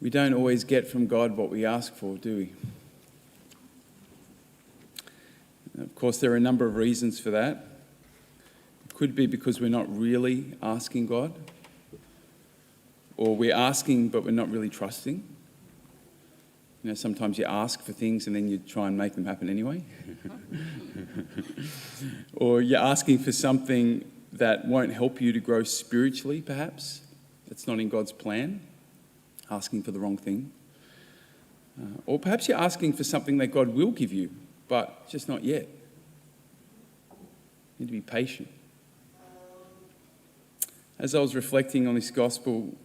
We don't always get from God what we ask for, do we? And of course, there are a number of reasons for that. It could be because we're not really asking God, or we're asking but we're not really trusting. You know, sometimes you ask for things and then you try and make them happen anyway. Or you're asking for something that won't help you to grow spiritually, perhaps. That's not in God's plan. Asking for the wrong thing. Or perhaps you're asking for something that God will give you, but just not yet. You need to be patient. As I was reflecting on this gospel,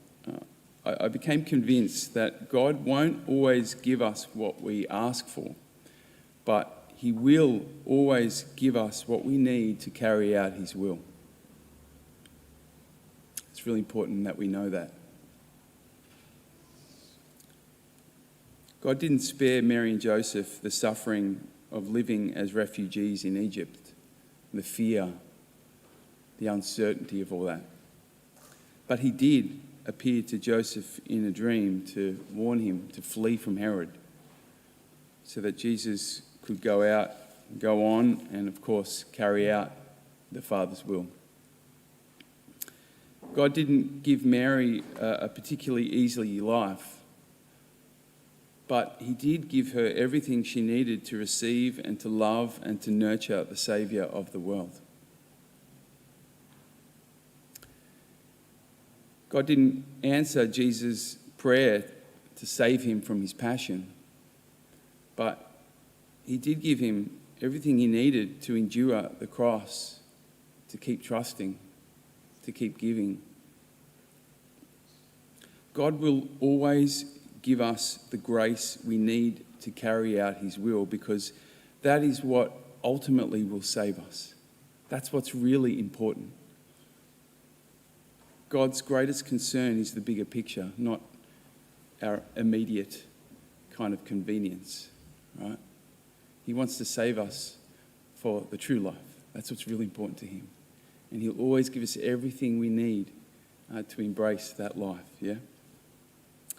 I became convinced that God won't always give us what we ask for, but he will always give us what we need to carry out his will. It's really important that we know that. God didn't spare Mary and Joseph the suffering of living as refugees in Egypt, the fear, the uncertainty of all that. But he did appear to Joseph in a dream to warn him to flee from Herod, so that Jesus could go on, and of course carry out the Father's will. God didn't give Mary a particularly easy life, but he did give her everything she needed to receive and to love and to nurture the Saviour of the world. God didn't answer Jesus' prayer to save him from his passion, but he did give him everything he needed to endure the cross, to keep trusting, to keep giving. God will always give us the grace we need to carry out his will, because that is what ultimately will save us. That's what's really important. God's greatest concern is the bigger picture, not our immediate kind of convenience, right? He wants to save us for the true life. That's what's really important to him. And he'll always give us everything we need to embrace that life, yeah?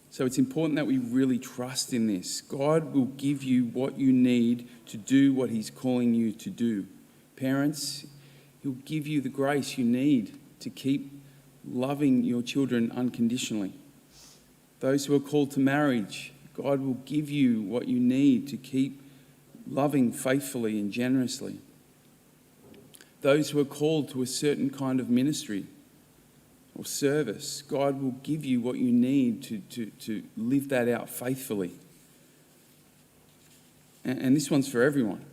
So it's important that we really trust in this. God will give you what you need to do what he's calling you to do. Parents, he'll give you the grace you need to keep loving your children unconditionally. Those who are called to marriage, God will give you what you need to keep loving faithfully and generously. Those who are called to a certain kind of ministry or service, God will give you what you need to live that out faithfully. And this one's for everyone.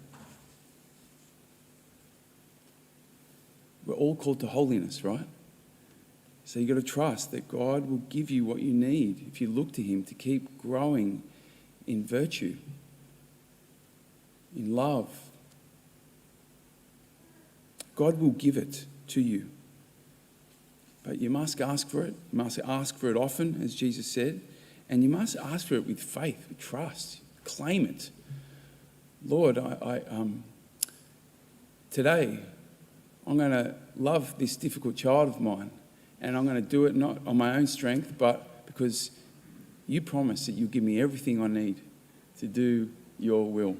We're all called to holiness, right? So you've got to trust that God will give you what you need if you look to him to keep growing in virtue, in love. God will give it to you. But you must ask for it. You must ask for it often, as Jesus said. And you must ask for it with faith, with trust. Claim it. Lord, today I'm going to love this difficult child of mine. And I'm going to do it not on my own strength, but because you promise that you'll give me everything I need to do your will.